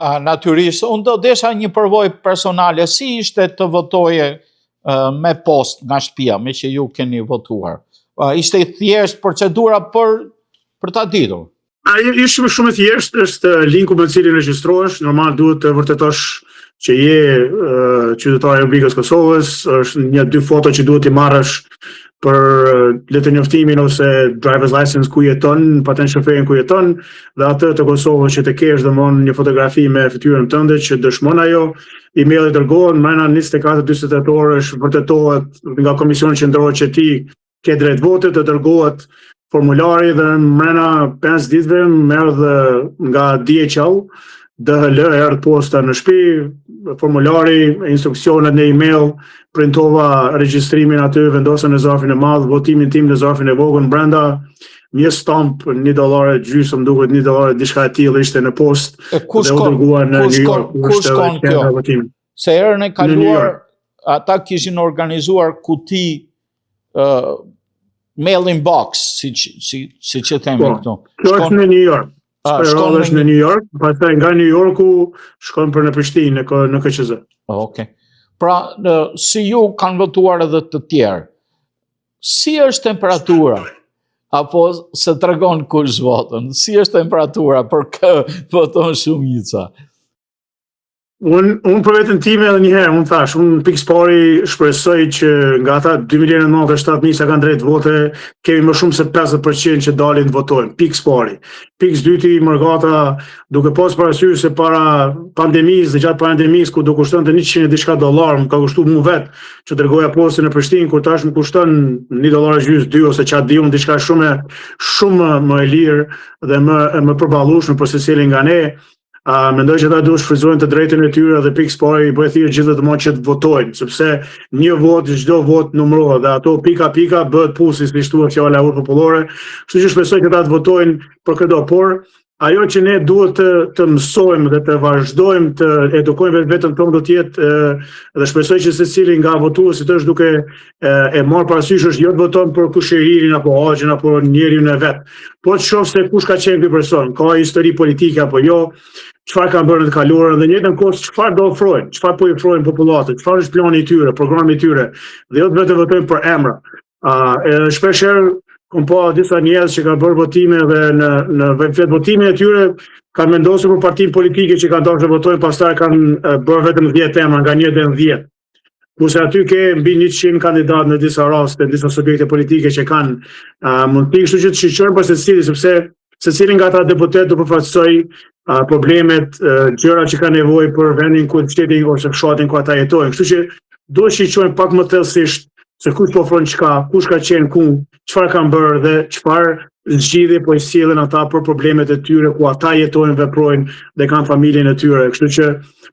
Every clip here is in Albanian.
Natyrisht, unë do desha një përvojë personale, si ishte të votoje me post nga shtëpia, me që ju keni votuar? Ishte thjesht procedura për ta ditur? Ishte shumë e thjeshtë, është linku me cilin regjistrohesh, normal duhet të vërtetosh që je qytetar i Republikës Kosovës, është 1-2 foto që duhet t'i marrësh për letë njoftimin ose driver's license ku jeton, patent shoferin ku jeton, dhe atë të Kosovës që të kesh domthon një fotografi me fytyrën tënde që dëshmon ajo, emaili dërgohet mbrenda 24-48 orësh, vërtetohet nga Komisioni Qendror që ti ke drejt vote, të dërgohet formulari dhe mbrenda 5 ditëve merr nga DHL, DHL erdh posta në shtëpi, formulari, instruksionet në email, printova regjistrimin aty, vendosën në zarfin e madh, votimin tim në zarfin e vogël brenda, një stamp $1.50 duket $1 diçka e tillë ishte në postë. Ku shkon kjo? Se herën e kaluar ata kishin organizuar kuti mailing box, si që themi këtu. Kjo është në New York. Shkon në New York, pastaj nga New Yorku shkon për në Prishtinë në KQZ. Okej. Pra, si ju kanë votuar edhe të tjerë, si është temperatura? Apo se tregon kush votën? Si është temperatura për kë voton shumica? Unë për vetën time edhe njëherë, unë thash, unë pikës pari shpresoj që nga ata 2.097.000 sa kanë drejt vote, kemi më shumë se 50% që dalin të votojnë, pikës pari. Pikës dyti, mërgata, duke pas parasysh se para pandemisë, dhe gjatë pandemisë, ku do kushton të $100 më ka kushtu mu vetë, që dërgoja postën në Prishtinë, kur tash më kushton $1.2 ose qatë diun, diçka shumë më e lirë dhe më përballueshme për secilin nga ne. Mendoj që ata duhet shfrytëzojnë të drejtën e tyre dhe pikës pari bëhet thirrje gjithë të që të votojnë, sepse një vot, çdo vot numërohet dhe ato pika bëhet pusi, si thuhet fjala popullore. Kështu që shpresoj që ata të votojnë për këto, por ajo që ne duhet të mësojmë dhe të vazhdojmë të edukojmë vetëm tonë do të jetë dhe shpresoj që secili nga votuesit është duke e marrë parasysh është jo të voton për kushëririn apo haxhin apo njeriu e vet, po të shoh se kush ka qenë ky person, ka histori politike apo jo, çfarë kanë bërë në të kaluarën dhe në njëjtën kohë çfarë do ofrojnë, çfarë po i ofrojnë popullatës, çfarë është plani i tyre, programi i tyre, dhe jo vetëm votojnë për emra. Shpeshherë kom pa disa njerëz që kanë bërë votime dhe në vetë votimin e tyre kanë vendosur për partinë politike që kanë dashur të votojnë, pastaj kanë bërë vetëm 10 emra nga 1 deri në 10. Kurse aty ke mbi 100 kandidatë në disa raste, në disa subjekte politike që kanë mundësi, kështu që të shiqojnë për secili, sepse secili nga ata deputet do përfaqësoj problemet, gjëra që kanë nevojë për vendin ku shteti ose fshatin ku ata jetojnë. Kështu që duhet shiqojnë pak më thellësisht se kush po ofron çka, kush ka qenë ku, çfarë kanë bërë dhe çfarë zgjidhje po i sjellin ata për problemet e tyre ku ata jetojnë, veprojnë dhe kanë familjen e tyre. Kështu që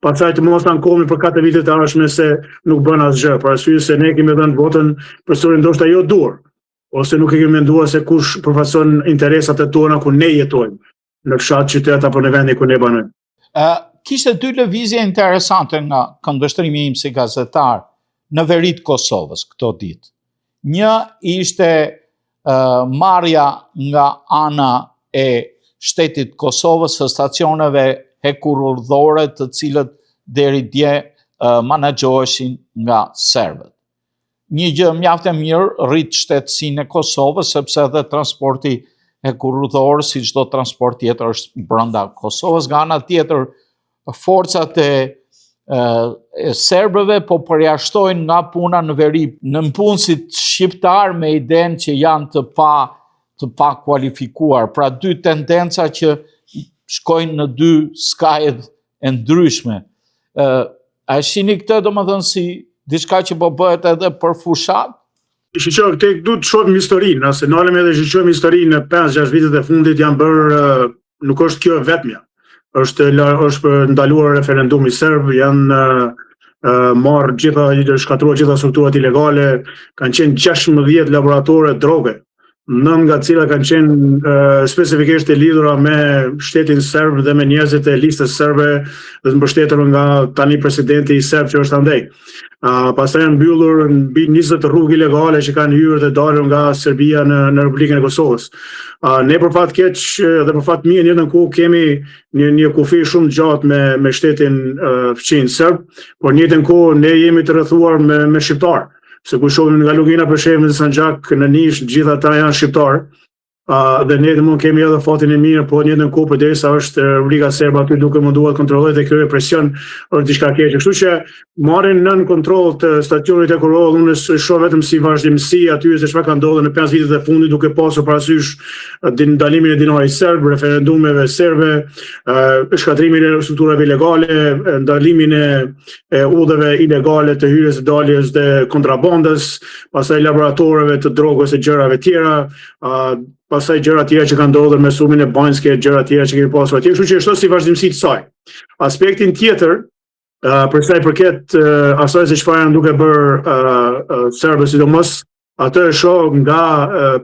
pastaj të mos ankohemi për 4 vite të ardhshme se nuk bën asgjë, për arsye se ne kemi dhënë votën personin ndoshta jo dur, ose nuk e kemi menduar se kush përfaqëson interesat e tona ku ne jetojmë, në fshat, qytet apo në vendin ku ne banojmë. Kishte 2 lëvizje interesante nga këndvështrimi im si gazetar në veri të Kosovës këto ditë. Një ishte marrja nga ana e shtetit Kosovës së stacioneve hekurudhore të cilët deri dje menaxhoheshin nga serbët. Një gjë mjaft e mirë rrit shtetësinë e Kosovës, sepse edhe transporti hekurudhor, si çdo transport tjetër, është brenda Kosovës. Nga ana tjetër, forcat e serbëve po përjashtojnë nga puna në veri në punësit shqiptar me idenë që janë të pa kualifikuar. Pra 2 tendenca që shkojnë në 2 skajet e ndryshme. A shihni këtë domethënë si diçka që po bëhet edhe për fushat? Shqiptar, tek duhet të shohim historinë, nëse nalem edhe shqiptojmë historinë në 5-6 vitet e fundit janë bërë, nuk është kjo vetmja. Është ndaluar referendumi serb, janë shkatruar gjitha strukturat ilegale, kanë qenë 16 laboratore droge 9 nga cila kanë qenë specifikisht e lidhura me shtetin serb dhe me njerëzit e listës serbe dhe të mbështetur nga tani presidenti i serb që është andej. Pastaj janë mbyllur mbi 20 rrugë ilegale që kanë hyrë dhe dalur nga Serbia në Republikën e Kosovës. Ne për fat keq dhe për fat mirë në jetën ku kemi një kufi shumë gjatë me shtetin fqin serb, por në jetën ku ne jemi të rrethuar me shqiptar. Se ku shohim nga Lugina për shembull, Sanxhak, në Nish, gjithë ata janë shqiptar. Dhe ne mund kemi edhe fatin e mirë, po në jetën ku përderisa është Republika Serbe aty duke munduar të kontrollojë dhe krijojë presion për diçka keqe. Kështu që marrin nën kontroll të stacionit e Koroll, unë shoh vetëm si vazhdimsi aty se çfarë ka ndodhur në 5 vitet e fundit, duke pasur parasysh ndalimin e dinarit serb, referendumeve serbe, shkatrimin e strukturave ilegale, ndalimin e udhëve ilegale të hyrjes së daljes dhe kontrabandës, pastaj laboratoreve të drogës e gjërave tjera, pastaj gjëra tjera që kanë ndodhur me sumin e Banjske, gjëra tjera që kemi pasur atje, kështu që është si vazhdimsi të saj. Aspektin tjetër, për sa i përket asaj se çfarë janë duke bërë serbët sidomos, atë e shoh nga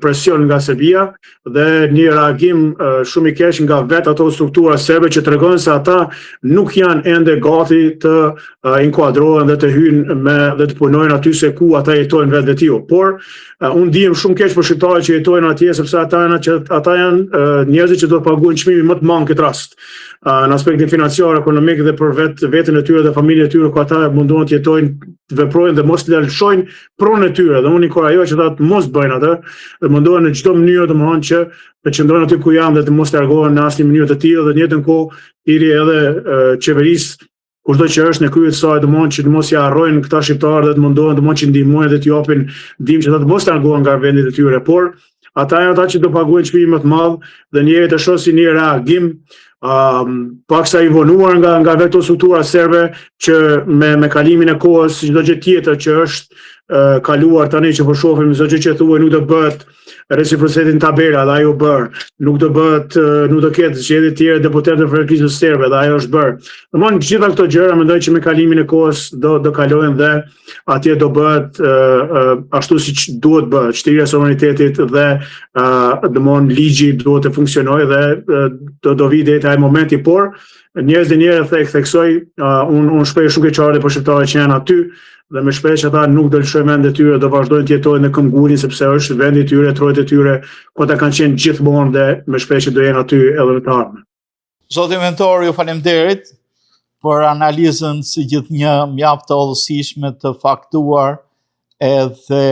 presion nga Serbia dhe një reagim shumë i keq nga vetë ato struktura serbe që tregojnë se ata nuk janë ende gati të inkuadrohen dhe të hyjnë dhe të punojnë aty se ku ata jetojnë vetë tio. Por unë ndihem shumë keq për shqiptarët që jetojnë atje sepse ata janë njerëzit që do të paguajnë çmimin më të madh këtë rast. Në aspektin financiar, ekonomik dhe për vetën e tyre dhe familjen e tyre ku ata mundohen të jetojnë, të veprojnë dhe mos të lëshojnë pronën e tyre. Dhe unë inkurajoj që ata të mos bëjnë atë, dhe mundohen në çdo mënyrë domethënë që të qëndrojnë aty ku janë dhe të mos largohen në asnjë mënyrë të tillë dhe në jetën ku thirrje edhe qeverisë kushdo që është në krye të saj domethënë që të mos ja harrojnë këta shqiptarë dhe të mundohen domethënë që ndihmojnë dhe të japin ndihmë që ata të mos largohen nga vendet e tyre. Por ata janë ata që do paguajnë çmimin më të madh dhe njëri të shoh si një reagim paksa i vonuar nga vetë struktura serbe që me kalimin e kohës çdo gjë tjetër që është kaluar tani që po shohim çdo gjë që thuaj nuk do bëhet reciprocitetin tabela dhe ajo bër, nuk do ketë zgjedhje të tjera deputetë të Krizës serbe dhe ajo është bër. Domthonë gjitha këto gjëra mendoj që me kalimin e kohës do kalojnë dhe atje do bëhet ashtu siç duhet bëhet, shtrirja e sovranitetit dhe domthonë ligji duhet të funksionojë dhe do vi deri ai momenti, por njerëzit njerë theksoj, unë shpreh shumë keqardhje për shqiptarët që janë aty dhe me shpresë që ata nuk do lëshojnë vendet e tyre, do vazhdojnë të jetojnë në Këmbgurin sepse është vendi i tyre, trojët e tyre, ku ata kanë qenë gjithmonë dhe me shpresë që do jenë aty edhe në të ardhmen. Zoti mentor, ju faleminderit për analizën si gjithnjë mjaft të hollësishme të faktuar edhe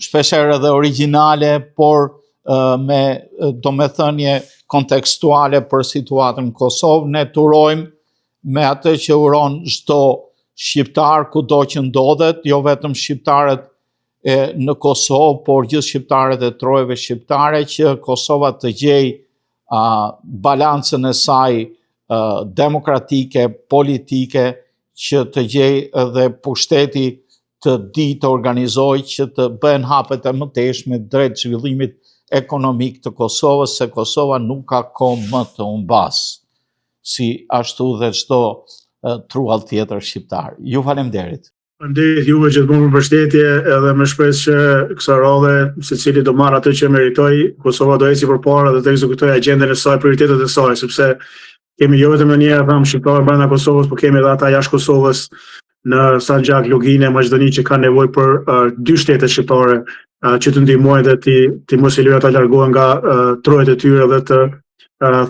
shpeshherë edhe origjinale, por me domethënie kontekstuale për situatën në Kosovë. Ne turojmë me atë që uron çdo shqiptar kudo që ndodhet, jo vetëm shqiptarët në Kosovë, por gjithë shqiptarët e trojëve shqiptare, që Kosova të gjej balancën e saj demokratike, politike, që të gjej edhe pushteti të di të organizoj, që të bëhen hapet e mëtejshme drejt zhvillimit ekonomik të Kosovës, se Kosova nuk ka kohë më të humbas, si ashtu dhe çdo truall tjetër shqiptar. Ju faleminderit. Faleminderit juve gjithmonë për mbështetje edhe me shpresë që kësaj radhe secili do marrë atë që meritoj, Kosova do eci përpara dhe të ekzekutoj agjendën e saj, prioritetet e saj, sepse kemi jo vetëm një shqiptar brenda Kosovës, por kemi edhe ata jashtë Kosovës në Sanxhak, Lugine, Maqedoni që kanë nevojë për 2 shtete shqiptare që të ndihmojnë dhe ti mos i lëjë ata largohen nga trojët e tyre dhe të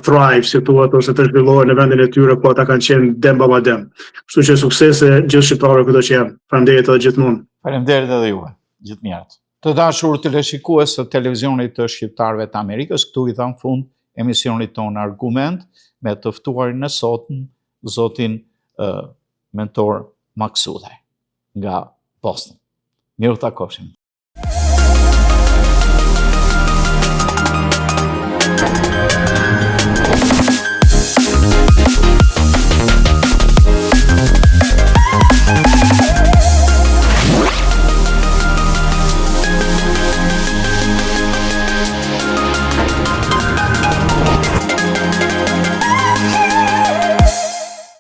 thrive, si thuhet, ose të zhvillohen në vendin e tyre ku ata kanë qenë dem baba dem. Kështu që suksese gjithë shqiptarëve këto që janë. Faleminderit edhe gjithmonë. Faleminderit edhe juve. Gjithë mirët. Të dashur teleshikues të televizionit të shqiptarëve të Amerikës, këtu i dhan fund emisionit tonë Argument me të ftuarin e sotëm, zotin mentor Maksudaj nga Boston. Miru takofshim.